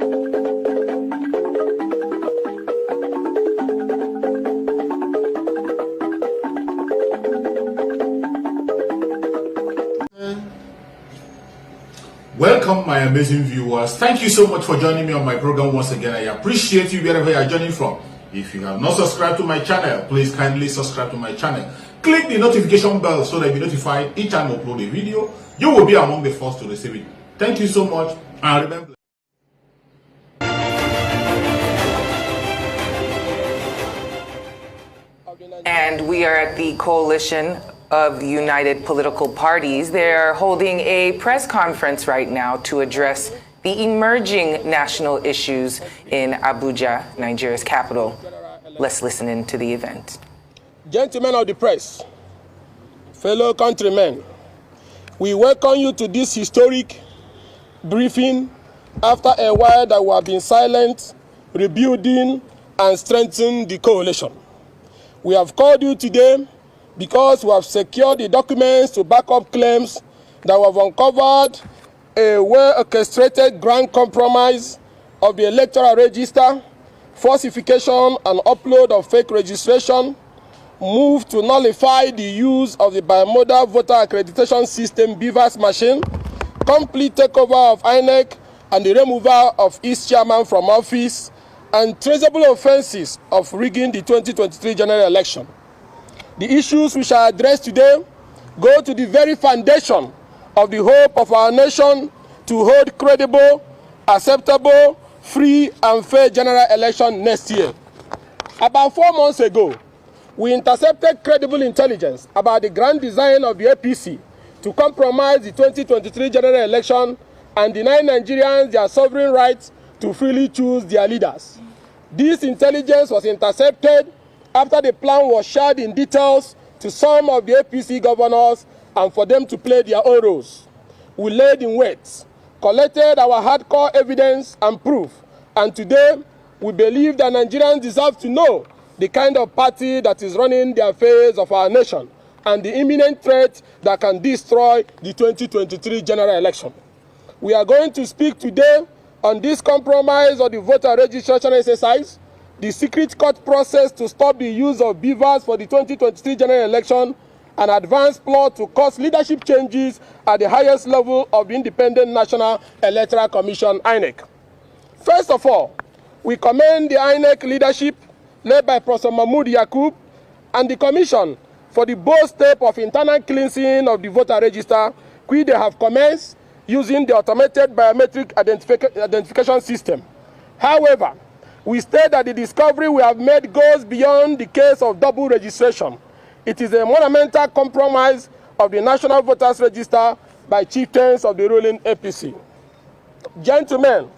Welcome, my amazing viewers. Thank you so much for joining me on my program once again. I appreciate you wherever you are joining from. If you have not subscribed to my channel, please kindly subscribe to my channel. Click the notification bell so that you'll be notified each time I upload a video. You will be among the first to receive it. Thank you so much, and remember. And we are at the coalition of the United Political Parties. They're holding a press conference right now to address the emerging national issues in Abuja, Nigeria's capital. Let's listen into the event. Gentlemen of the press, fellow countrymen, we welcome you to this historic briefing after a while that we have been silent, rebuilding and strengthening the coalition. We have called you today because we have secured the documents to back up claims that we have uncovered a well-orchestrated grand compromise of the electoral register, falsification and upload of fake registration, move to nullify the use of the bimodal voter accreditation system BVAS machine, complete takeover of INEC and the removal of its chairman from office, and traceable offenses of rigging the 2023 general election. The issues we shall address today go to the very foundation of the hope of our nation to hold credible, acceptable, free and fair general election next year. About 4 months ago, we intercepted credible intelligence about the grand design of the APC to compromise the 2023 general election and deny Nigerians their sovereign right to freely choose their leaders. This intelligence was intercepted after the plan was shared in details to some of the APC governors and for them to play their own roles. We laid in wait, collected our hardcore evidence and proof, and today we believe that Nigerians deserve to know the kind of party that is running the affairs of our nation and the imminent threat that can destroy the 2023 general election. We are going to speak today on this compromise of the voter registration exercise, the secret court process to stop the use of BVAS for the 2023 general election, an advanced plot to cause leadership changes at the highest level of the Independent National Electoral Commission, INEC. First of all, we commend the INEC leadership led by Professor Mahmoud Yakub and the Commission for the bold step of internal cleansing of the voter register, which they have commenced using the automated biometric identification system. However, we state that the discovery we have made goes beyond the case of double registration. It is a monumental compromise of the National Voters Register by chieftains of the ruling APC. Gentlemen,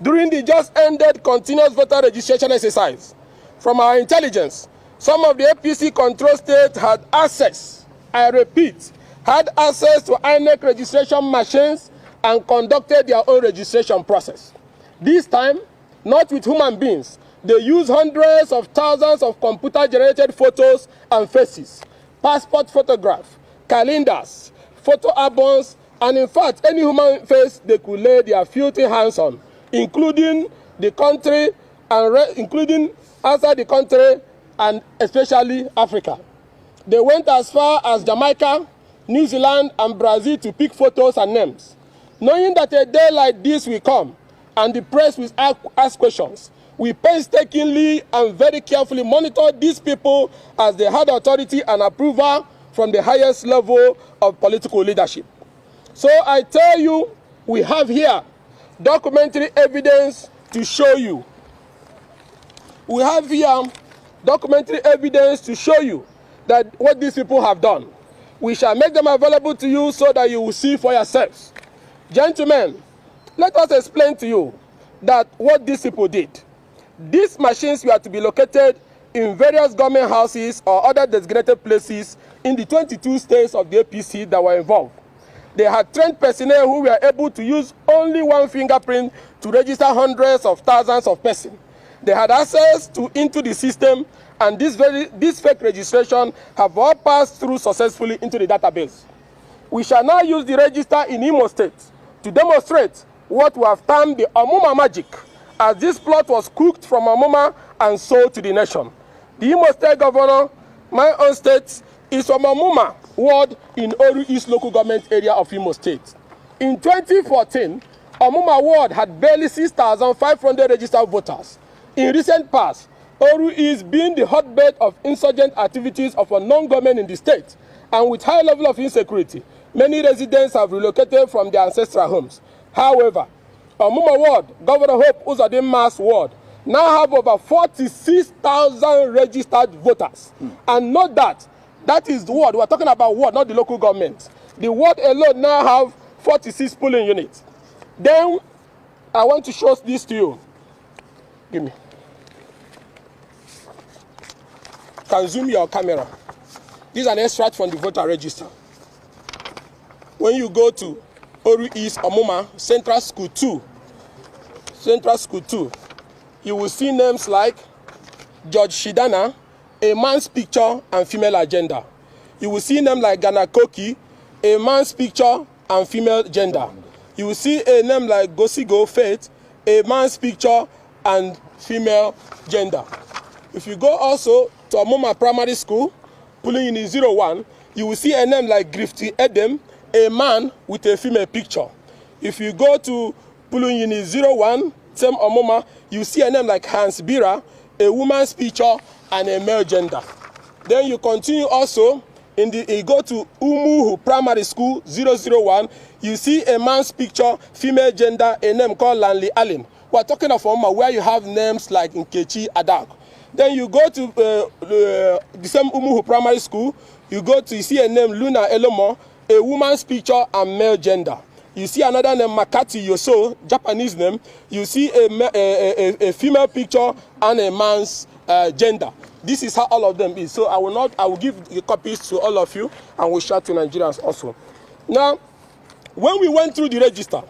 during the just ended continuous voter registration exercise, from our intelligence, some of the APC control states had access, I repeat, had access to INEC registration machines and conducted their own registration process. This time, not with human beings, they use hundreds of thousands of computer-generated photos and faces, passport photographs, calendars, photo albums, and in fact, any human face they could lay their filthy hands on, including the country and including outside the country and especially Africa. They went as far as Jamaica, New Zealand, and Brazil to pick photos and names. Knowing that a day like this will come and the press will ask questions, we painstakingly and very carefully monitor these people as they had authority and approval from the highest level of political leadership. So I tell you, we have here documentary evidence to show you. We have here documentary evidence to show you that what these people have done. We shall make them available to you so that you will see for yourselves. Gentlemen, let us explain to you that what these people did. These machines were to be located in various government houses or other designated places in the 22 states of the APC that were involved. They had trained personnel who were able to use only one fingerprint to register hundreds of thousands of persons. They had access into the system, and this fake registration have all passed through successfully into the database. We shall now use the register in Imo State to demonstrate what we have termed the Omuma magic, as this plot was cooked from Omuma and sold to the nation. The Imo State Governor, my own state, is from Omuma ward in Oru East local government area of Imo State. In 2014, Omuma ward had barely 6,500 registered voters. In recent past, Oru East being the hotbed of insurgent activities of a non-government in the state, and with high level of insecurity, many residents have relocated from their ancestral homes. However, Omuma ward, Governor Hope Uzodimma's ward, now have over 46,000 registered voters. And note that is the ward. We're talking about ward, not the local government. The ward alone now have 46 polling units. Then, I want to show this to you. Give me. Can zoom your camera. This is an extract from the voter register. When you go to Oru East Omuma Central School 2, you will see names like George Shidana, a man's picture and female agenda. You will see names like Ghana Koki, a man's picture and female gender. You will see a name like Gosigo Faith, a man's picture and female gender. If you go also to Omuma Primary School, polling unit 01, you will see a name like Grifty Edem, a man with a female picture. If you go to polling unit 01, same Omuma, you see a name like Hans Bira, a woman's picture and a male gender. Then you continue also, you go to Umuhu Primary School 001, you see a man's picture, female gender, a name called Lanley Allen. We're talking of Omuma where you have names like Nkechi Adak. Then you go to the same Umuhu Primary School, you see a name Luna Elomo, a woman's picture and male gender. You see another name Makati Yoso, Japanese name. You see a female picture and a man's gender. This is how all of them is. So I will give the copies to all of you and we'll share to Nigerians also. Now, when we went through the register,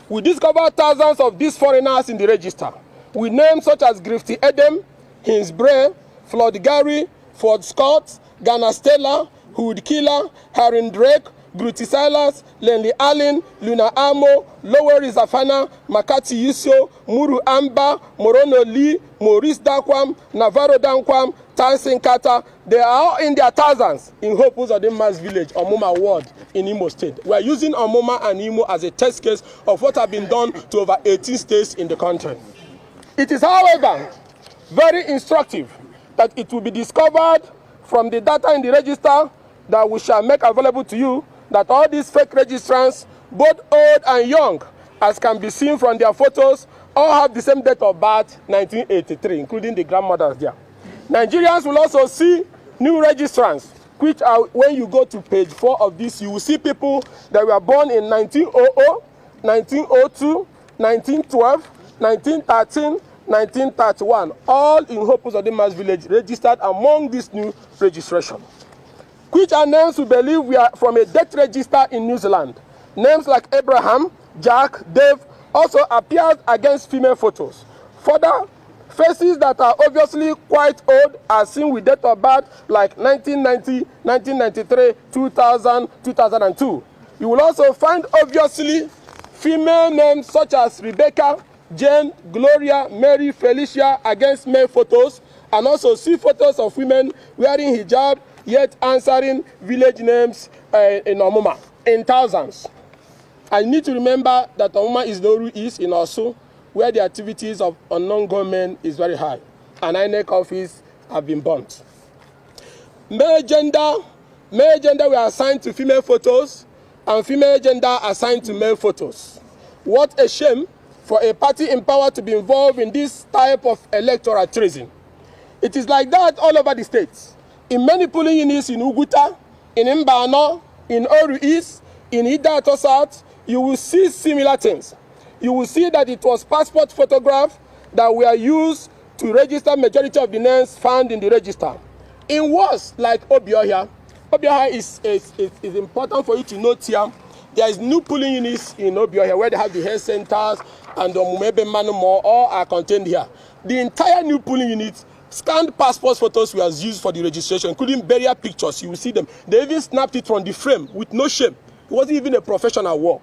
we discovered thousands of these foreigners in the register with names such as Grifty Edem, Hins Bray, Floyd Gary, Ford Scott, Ghana Stella, Hood Killer, Harin Drake, Gruti Silas, Lenley Allen, Luna Amo, Lower Rizafana, Makati Yusio, Muru Amba, Morono Lee, Maurice Dakwam, Navarro Dankwam, Tansin Kata. They are all in their thousands in Hope Uzodimma's village, Omuma ward in Imo State. We are using Omuma and Imo as a test case of what has been done to over 18 states in the country. It is, however, very instructive that it will be discovered from the data in the register that we shall make available to you that all these fake registrants, both old and young, as can be seen from their photos, all have the same date of birth, 1983, including the grandmothers there. Nigerians will also see new registrants, which are, when you go to page 4 of this, you will see people that were born in 1900, 1902, 1912, 1913, 1931, all in Hope Uzodimma's village, registered among this new registration, which are names we believe we are from a death register in New Zealand. Names like Abraham, Jack, Dave also appeared against female photos. Further, faces that are obviously quite old are seen with date of birth like 1990, 1993, 2000, 2002. You will also find obviously female names such as Rebecca, Jane, Gloria, Mary, Felicia against male photos, and also see photos of women wearing hijab yet answering village names in Omuma in thousands. I need to remember that Omuma is the Oru East in Osu, where the activities of unknown gunmen is very high, and INEC office have been burnt. Male gender were assigned to female photos, and female gender assigned to male photos. What a shame for a party in power to be involved in this type of electoral treason. It is like that all over the states. In many polling units in Uguta, in Mbano, in Oru East, in Idato South, you will see similar things. You will see that it was passport photographs that were used to register majority of the names found in the register. In words like Obiohia is important for you to note here. There is new polling units in Obiohia where they have the health centers and the Mumebe Manumo, all are contained here. The entire new polling unit, scanned passport photos were used for the registration, including burial pictures. You will see them. They even snapped it from the frame with no shame. It wasn't even a professional work.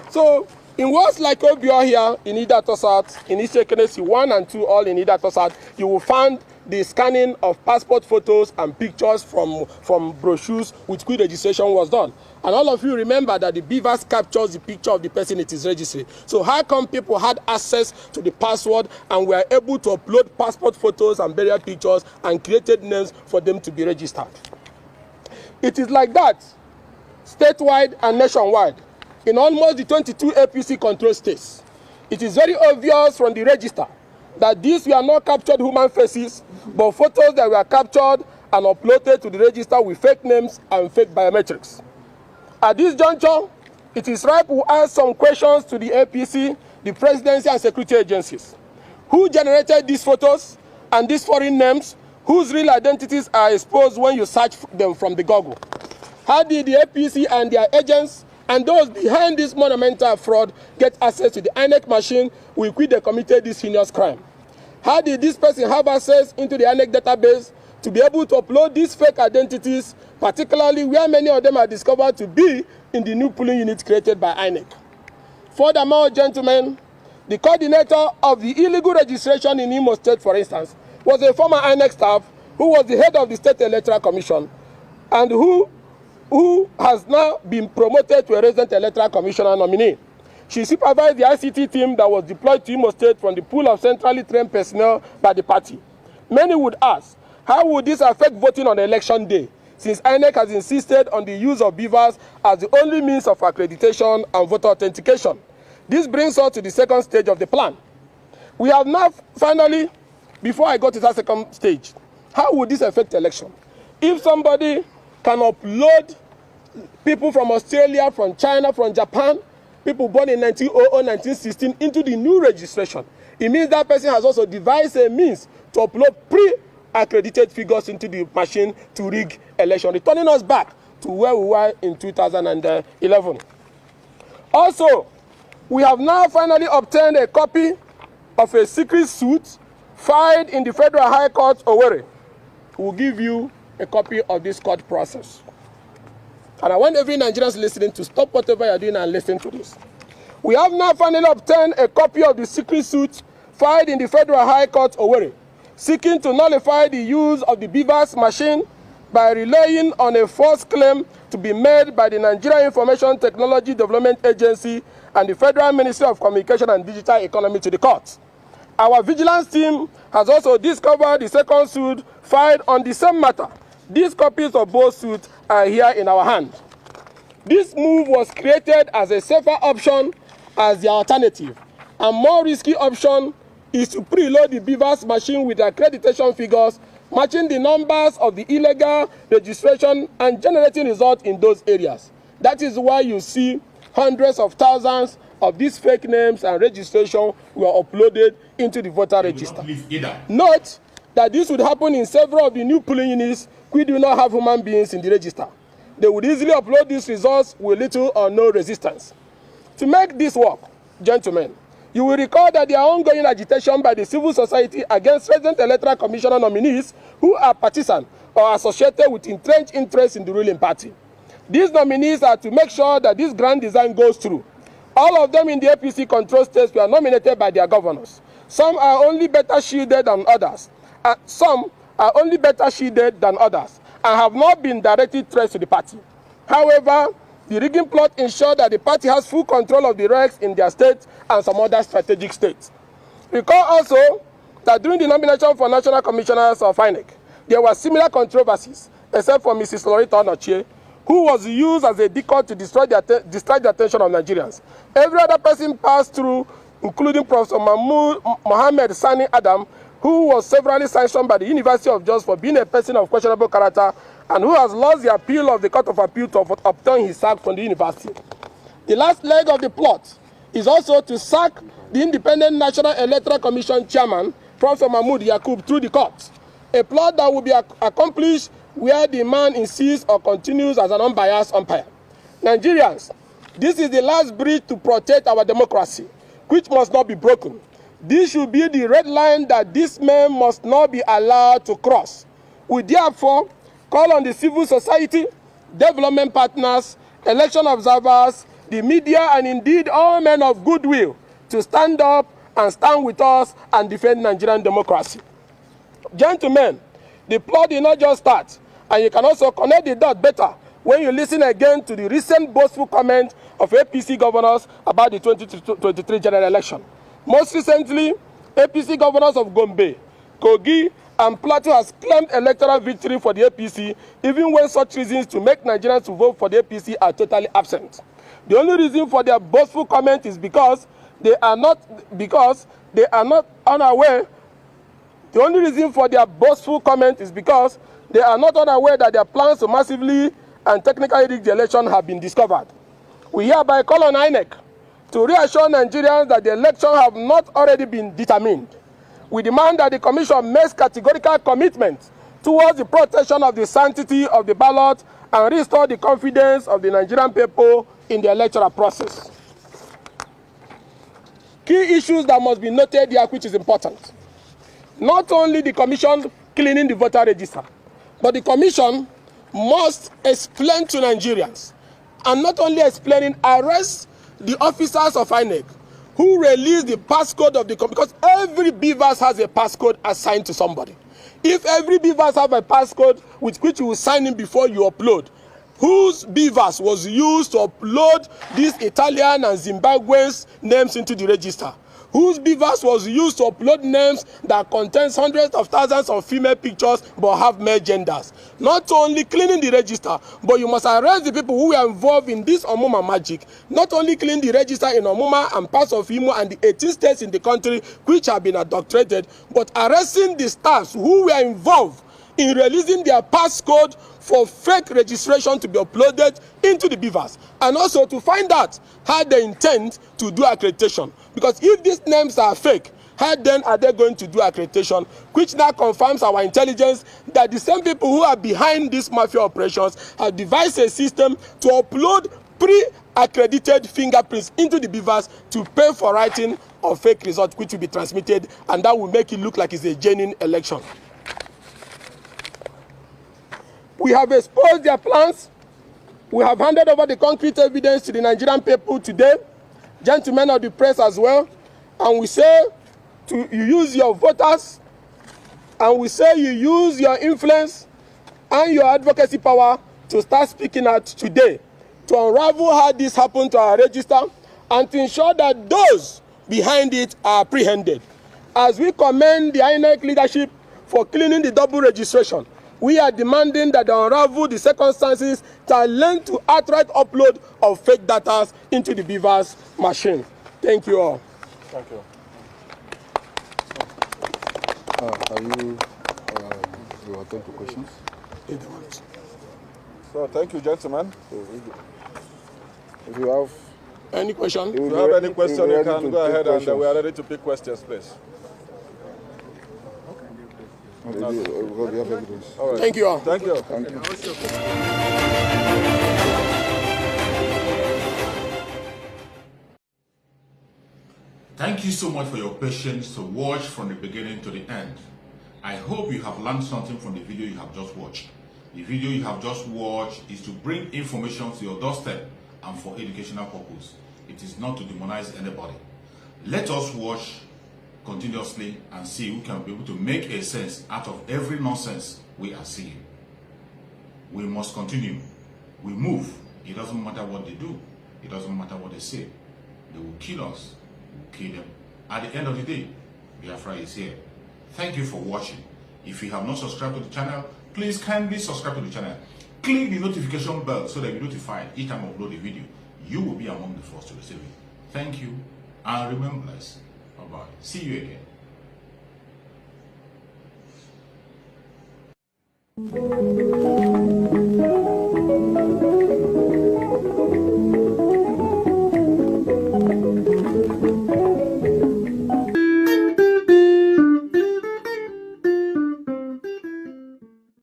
So In words like Obio here in Idatosat, in Ishekenesi 1 and 2, all in Idatosat, you will find the scanning of passport photos and pictures from brochures with which registration was done. And all of you remember that the beavers captures the picture of the person it is registering. So how come people had access to the password and were able to upload passport photos and burial pictures and created names for them to be registered? It is like that statewide and nationwide in almost the 22 APC control states. It is very obvious from the register that these were not captured human faces, but photos that were captured and uploaded to the register with fake names and fake biometrics. At this juncture, it is right to ask some questions to the APC, the presidency and security agencies. Who generated these photos and these foreign names whose real identities are exposed when you search them from the Google? How did the APC and their agents and those behind this monumental fraud get access to the INEC machine with which they committed this heinous crime? How did this person have access into the INEC database to be able to upload these fake identities, particularly where many of them are discovered to be in the new polling unit created by INEC? Furthermore, gentlemen, the coordinator of the illegal registration in Imo State, for instance, was a former INEC staff who was the head of the State Electoral Commission and who has now been promoted to a resident electoral commissioner nominee. She supervised the ICT team that was deployed to Imo State from the pool of centrally trained personnel by the party. Many would ask, how would this affect voting on election day, since INEC has insisted on the use of beavers as the only means of accreditation and voter authentication? This brings us to the second stage of the plan. We have now finally, before I go to that second stage, how would this affect election? If somebody can upload people from Australia, from China, from Japan, people born in 1900, 1916 into the new registration, it means that person has also devised a means to upload pre-accredited figures into the machine to rig election, returning us back to where we were in 2011. Also, we have now finally obtained a copy of a secret suit filed in the Federal High Court, Owerri. We'll give you a copy of this court process. And I want every Nigerian listening to stop whatever you're doing and listen to this. We have now finally obtained a copy of the secret suit filed in the Federal High Court, Owerri, seeking to nullify the use of the beavers machine by relying on a false claim to be made by the Nigeria Information Technology Development Agency and the Federal Ministry of Communication and Digital Economy to the court. Our vigilance team has also discovered the second suit filed on the same matter. These copies of both suits are here in our hand. This move was created as a safer option as the alternative. A more risky option is to preload the beavers machine with accreditation figures, matching the numbers of the illegal registration and generating results in those areas. That is why you see hundreds of thousands of these fake names and registration were uploaded into the voter register. Note that this would happen in several of the new polling units which do not have human beings in the register. They would easily upload these results with little or no resistance. To make this work, gentlemen, you will recall that there are ongoing agitation by the civil society against resident electoral commissioner nominees who are partisan or associated with entrenched interests in the ruling party. These nominees are to make sure that this grand design goes through. All of them in the APC control states were nominated by their governors. Some are only better shielded than others. Some are only better shielded than others and have not been directly threats to the party. However, the rigging plot ensured that the party has full control of the ranks in their state and some other strategic states. Recall also that during the nomination for national commissioners of INEC, there were similar controversies, except for Mrs. Loretta Onochie, who was used as a decoy to distract the attention of Nigerians. Every other person passed through, including Professor Mohammed Sani Adam, who was severally sanctioned by the University of Jos for being a person of questionable character and who has lost the appeal of the Court of Appeal to obtain his sack from the university. The last leg of the plot is also to sack the Independent National Electoral Commission chairman, Professor Mahmoud Yakub, through the court. A plot that will be accomplished where the man insists or continues as an unbiased umpire. Nigerians, this is the last bridge to protect our democracy, which must not be broken. This should be the red line that this man must not be allowed to cross. We therefore call on the civil society, development partners, election observers, the media, and indeed all men of goodwill to stand up and stand with us and defend Nigerian democracy. Gentlemen, the plot did not just start, and you can also connect the dot better when you listen again to the recent boastful comment of APC governors about the 2023 general election. Most recently, APC governors of Gombe, Kogi, and Plateau has claimed electoral victory for the APC, even when such reasons to make Nigerians to vote for the APC are totally absent. The only reason for their boastful comment is because they are not unaware. The only reason for their boastful comment is because they are not unaware that their plans to massively and technically rig the election have been discovered. We hereby call on INEC to reassure Nigerians that the election have not already been determined. We demand that the Commission makes categorical commitment towards the protection of the sanctity of the ballot and restore the confidence of the Nigerian people in the electoral process. Key issues that must be noted here, which is important. Not only the Commission cleaning the voter register, but the Commission must explain to Nigerians, and not only explaining, arrest the officers of INEC who released the passcode of the, because every Beavers has a passcode assigned to somebody. If every Beavers have a passcode with which you will sign in before you upload, whose Beavers was used to upload these Italian and Zimbabweans names into the register? Whose Beavers was used to upload names that contains hundreds of thousands of female pictures but have male genders? Not only cleaning the register, but you must arrest the people who are involved in this Omuma magic. Not only clean the register in Omuma and parts of Imo and the 18 states in the country which have been adulterated, but arresting the staffs who were involved in releasing their passcode for fake registration to be uploaded into the Beavers, and also to find out how they intend to do accreditation. Because if these names are fake, how then are they going to do accreditation? Which now confirms our intelligence that the same people who are behind these mafia operations have devised a system to upload pre-accredited fingerprints into the Beavers to pay for writing of fake results which will be transmitted, and that will make it look like it's a genuine election. We have exposed their plans. We have handed over the concrete evidence to the Nigerian people today, gentlemen of the press as well. And we say you use your voters, and we say you use your influence and your advocacy power to start speaking out today, to unravel how this happened to our register, and to ensure that those behind it are apprehended. As we commend the INEC leadership for cleaning the double registration, we are demanding that they unravel the circumstances that led to outright upload of fake data into the Beavers machine. Thank you all. Thank you. You attend to questions? So, thank you, gentlemen. If you have any question, if you have any question, you can go ahead, and we are ready to pick questions, please. we have evidence. All right. thank you all. Thank you. Thank you. Thank you so much for your patience to watch from the beginning to the end. I hope you have learned something from the video you have just watched. The video you have just watched is to bring information to your doorstep and for educational purpose. It is not to demonize anybody. Let us watch continuously and see who can be able to make a sense out of every nonsense we are seeing. We must continue. We move. It doesn't matter what they do. It doesn't matter what they say. They will kill us. We will kill them. At the end of the day, Biafra is here. Thank you for watching. If you have not subscribed to the channel, please kindly subscribe to the channel. Click the notification bell so that you're notified each time I upload a video. You will be among the first to receive it. Thank you, and remember this. Bye-bye. See you again.